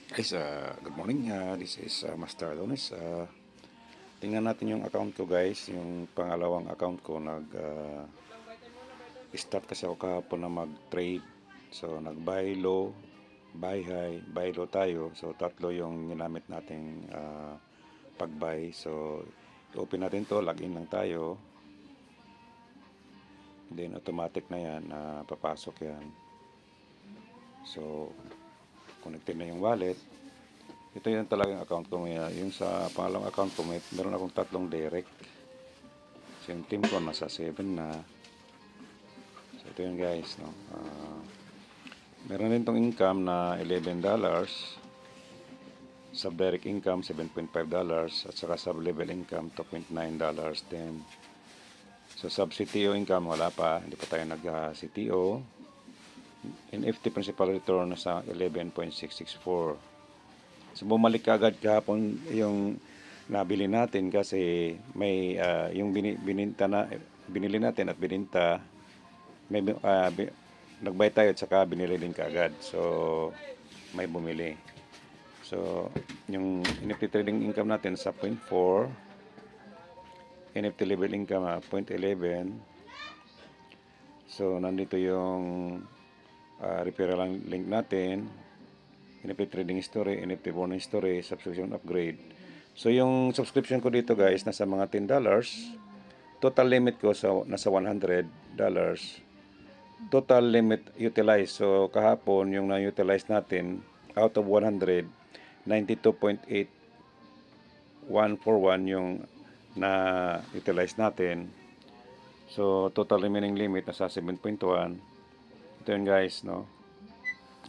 Guys, good morning. This is Master Adonis. Tingnan natin yung account ko guys, yung pangalawang account ko. Start kasi ako kahapon na mag-trade. So, nag-buy low, buy high, buy low tayo. So, tatlo yung ginamit nating pag-buy. So, open natin to, login lang tayo. Then, automatic na yan, papasok yan. So, connected na yung wallet. Ito yung talagang account ko. Yung sa pangalawang account ko, meron akong tatlong direct. So yung team ko nasa 7 na. So ito yun guys. No? Meron din tong income na $11. Sub-direct income $7.5. At saka sub-level income $2.9 din. So sub-CTO income wala pa. Hindi pa tayo nag-CTO. NFT principal return nasa 11.664. So bumalik agad kahapon yung nabili natin kasi may yung binili natin at bininta may nag-buy tayo at saka binili din kaagad. So may bumili. So yung NFT trading income natin sa 0.4, NFT level income 0.11. So nandito yung referral link natin. NFT trading history, NFT bonus history, subscription upgrade. So yung subscription ko dito guys nasa mga $10. Total limit ko nasa $100. Total limit utilized. So kahapon yung na-utilize natin out of 100, 92.8141 yung na-utilize natin. So total remaining limit nasa 7.1. Ito yun guys, no?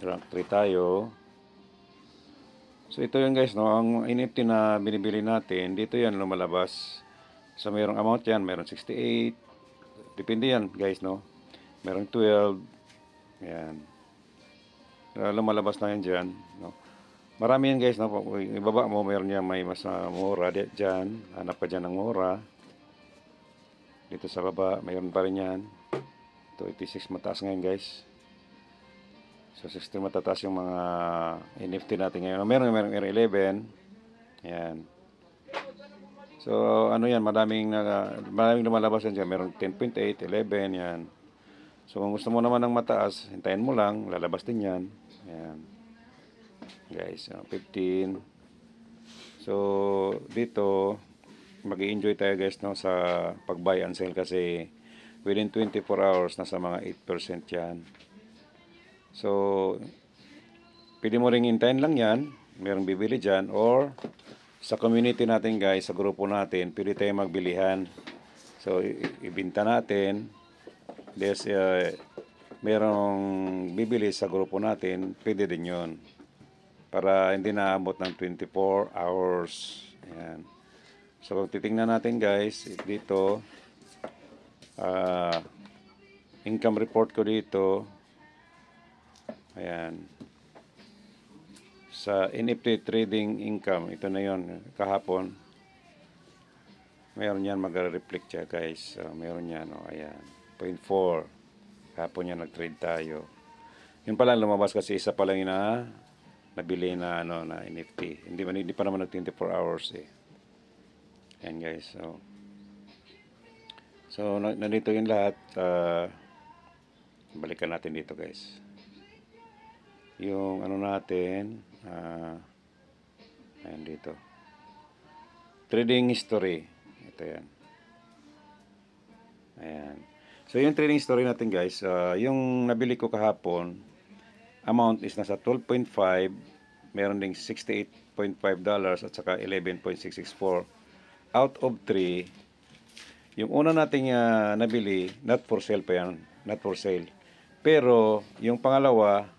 Rank 3 tayo. So ito yun guys, no, ang NFT na binibili natin, dito yan lumalabas. So mayroong amount yan, mayroong 68. Depende yan guys, no. Mayroong 12. Yan. Lumalabas na yan dyan, no. Marami yan guys, no. Ibaba mo, mayroon yan may mas mura dyan. Hanap ka dyan ng mura. Dito sa baba, mayroon pa rin yan. Ito 86 mataas ngayon guys. So 60 matataas yung mga NFT natin ngayon. Meron 11. Yan. So ano yan, maraming lumalabas yan dyan. Meron 10.8, 11, yan. So kung gusto mo naman ng mataas, hintayin mo lang, lalabas din yan. Yan. Guys, 15. So dito, mag-i-enjoy tayo guys no, sa pag-buy and sell kasi within 24 hours, nasa mga 8% yan. So, pwede mo ring hintayin lang yan. Merong bibili dyan. Or, sa community natin guys, sa grupo natin, pwede tayo magbilihan. So, ibinta natin. There's, merong bibili sa grupo natin, pwede din yun. Para hindi naabot ng 24 hours. Ayan. So, kung titingnan natin guys, dito, income report ko dito, ayan. Sa NFT trading income, ito na yon kahapon. Mayroon yan, mag-reflect siya guys. Mayroon yan, ayan. 0.4. Kahapon yan, nag-trade tayo. Yun pala, lumabas kasi isa pa lang yun na nabili na, na NFT. Hindi pa naman nag-24 hours eh. Ayan guys, so nandito yung lahat. Balikan natin dito guys. Yung ano natin, ayan dito. Trading history. Ito yan. Ayan. So yung trading history natin guys, yung nabili ko kahapon, amount is nasa 12.5, meron ding $68.5 at saka 11.664. Out of 3, yung una nating nabili, not for sale pa yan, not for sale. Pero yung pangalawa,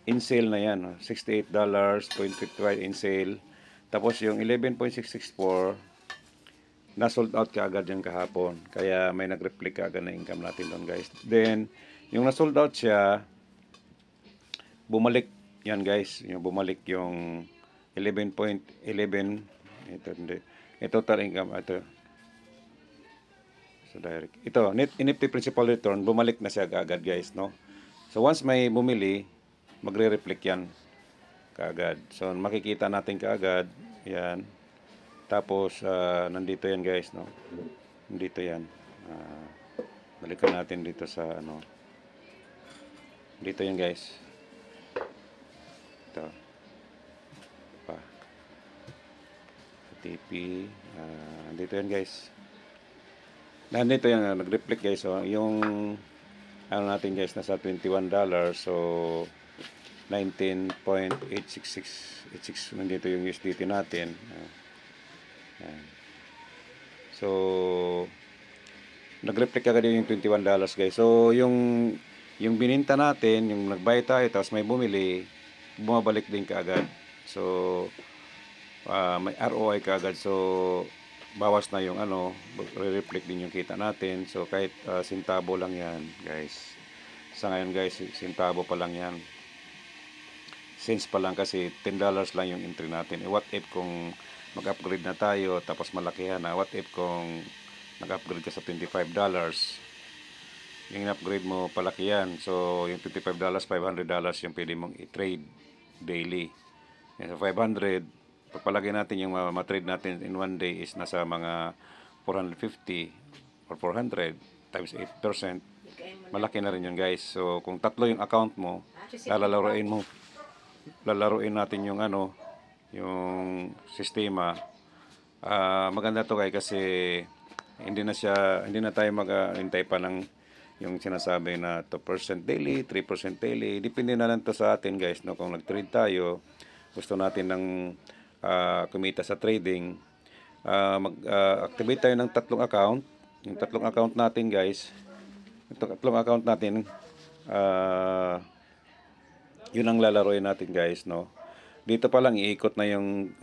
in sale na yan, $68.55 in sale. Tapos yung 11.664 na sold out kaagad yung kahapon. Kaya may nag-reflect kaagad na income natin doon guys. Then, yung na sold out siya, bumalik yan guys. Yung bumalik yung 11.11. Ito hindi. Ito total income. Ito. So direct. Ito, net NFT principal return, bumalik na siya agad guys, no? So once may bumili, magre-reflect yan. kaagad. So makikita natin kaagad. Yan. Tapos nandito yan guys, no. Nandito yan. Balikan natin dito sa ano. Dito yan guys. Ito. Pa. TP. Dito yan guys. Nandito yan, nag-reflect guys. So, yung ano natin guys, nasa $21. So, 19.866 nandito yung USDT natin. So, nag-reflect agad yung $21 guys. So, yung bininta natin, yung nag-buy tayo, tapos may bumili, bumabalik din kaagad. So, may ROI kaagad. So, bawas na yung ano, re-reflect din yung kita natin. So, kahit sintabo lang yan, guys. Sa ngayon, guys, sintabo pa lang yan. Cents pa lang kasi $10 lang yung entry natin. What if kung mag-upgrade na tayo, tapos malakihan na? What if kung nag-upgrade ka sa $25? Yung in-upgrade mo, palaki yan. So, yung $55, $500 yung pwede mong i-trade daily. And so, 500, pagpalagay natin yung ma-trade natin in one day is nasa mga 450 or 400 times 8%. Malaki na rin yun guys. So, kung tatlo yung account mo, lalaruin natin yung ano, yung sistema. Maganda to guys kasi hindi na tayo mag-hintay pa ng yung sinasabi na 2% daily, 3% daily. Depende na lang to sa atin guys, no? Kung nag-trade tayo, gusto natin ng kumita sa trading, mag-activate tayo ng tatlong account. Yung tatlong account natin guys, yun ang lalaroin natin guys, no. Dito pa lang iikot na yung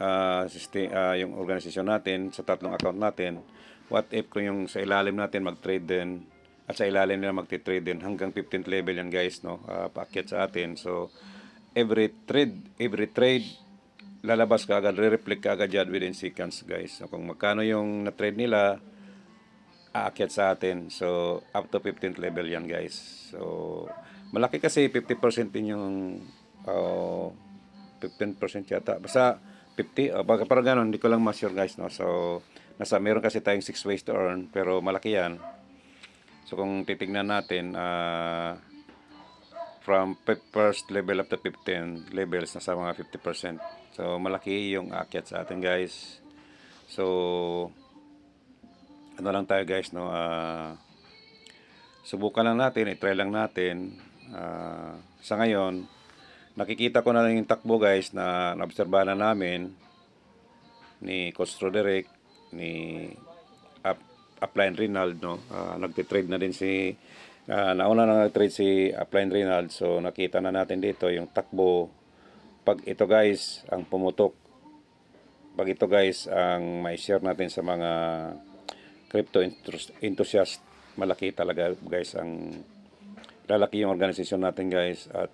yung organisasyon natin sa tatlong account natin. What if kung yung sa ilalim natin mag-trade din at sa ilalim nila magti-trade din hanggang 15th level yan guys, no. Paakyat sa atin. So every trade lalabas ka agad, re-reflect ka agad yan within seconds guys. So kung magkano yung na-trade nila, aakyat sa atin. So up to 15th level yan guys. So malaki kasi 50% din yung 15% yata. Basta 50, parang gano'n, hindi ko lang ma-sure guys, no. So meron kasi tayong 6 ways to earn, pero malaki yan. So kung titignan natin, from first level up to 15 levels, nasa mga 50%. So malaki yung aakyat sa atin guys. So ano lang tayo guys, no. Subukan lang natin, i-try lang natin. Sa ngayon, nakikita ko na lang yung takbo guys na naobserbahan na namin ni Coach Roderick, ni Upline Rinald, no. Nagtitrade na din nauna na nag-trade si Upline Rinald. So nakita na natin dito yung takbo. Pag ito guys ang pumutok, pag ito guys ang mai-share natin sa mga crypto enthusiast, malaki talaga guys, ang lalaki yung organisasyon natin guys. At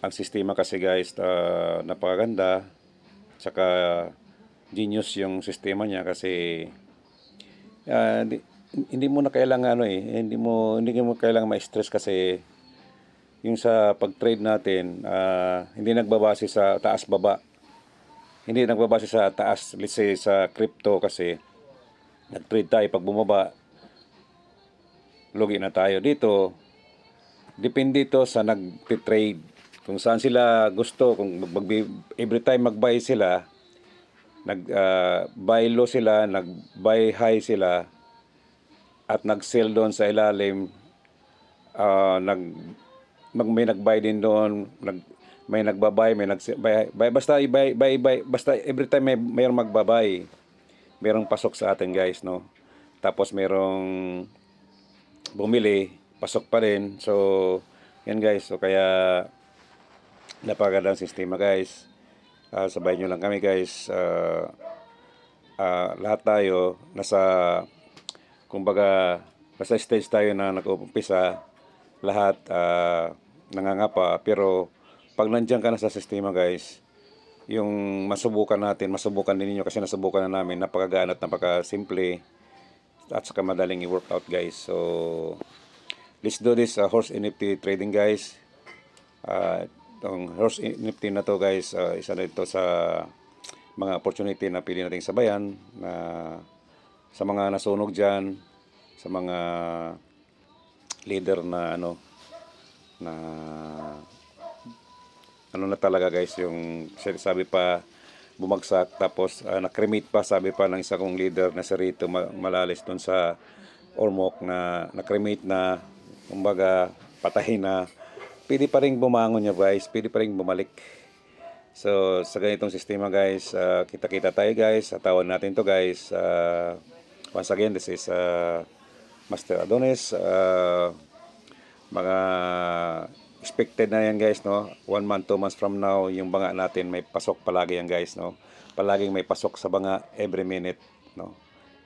ang sistema kasi guys, napakaganda, saka genius yung sistema niya kasi hindi mo na kailangan hindi mo kailangan ma-stress kasi yung sa pag-trade natin, hindi nagbabase sa taas baba. Hindi nagbabase sa taas, let's say sa crypto kasi nag-trade tayo, pag bumaba lugi na tayo. Dito depende ito sa nag-trade, kung saan sila gusto. Kung every time mag-buy sila, nag-buy low sila, nag-buy high sila, at nag-sell doon sa ilalim, may nag-buy din doon, may nagbabay, may nag-buy, basta basta every time mayroong magbabay, mayroong pasok sa atin guys, no. Tapos mayroong bumili, pasok pa rin. So yan guys, so kaya napakagandang sistema guys. Sabay nyo lang kami guys. Lahat tayo kumbaga nasa stage tayo na nag-uumpisa, lahat nangangapa, pero pag nandiyan ka na sa sistema guys, yung masubukan din niyo kasi nasubukan na namin, napakagaan at napakasimple at saka madaling i-work out guys. So let's do this horse NFT trading guys. Itong horse NFT na to guys, isa na ito sa mga opportunity na pili nating sabayan na sa mga nasunog dyan, sa mga leader na na na talaga guys, yung sabi pa bumagsak tapos na-cremate pa, sabi pa ng isa kong leader na si Rito Malalis doon sa Ormoc na na-cremate na, kumbaga patay na, pwede pa rin bumangon niya guys, pwede pa rin bumalik. So sa ganitong sistema guys, kita-kita tayo guys, tawan natin to guys. Once again, this is Master Adonis. Mga expected na yan guys, no? 1 month, 2 months from now, yung banga natin may pasok palagi yan guys, no? Palaging may pasok sa banga every minute, no?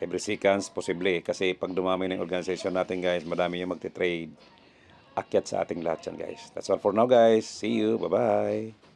Every seconds, posible. Kasi pag dumami ng organization natin guys, madami yung magte-trade. Akyat sa ating lahat yan guys. That's all for now guys. See you. Bye-bye.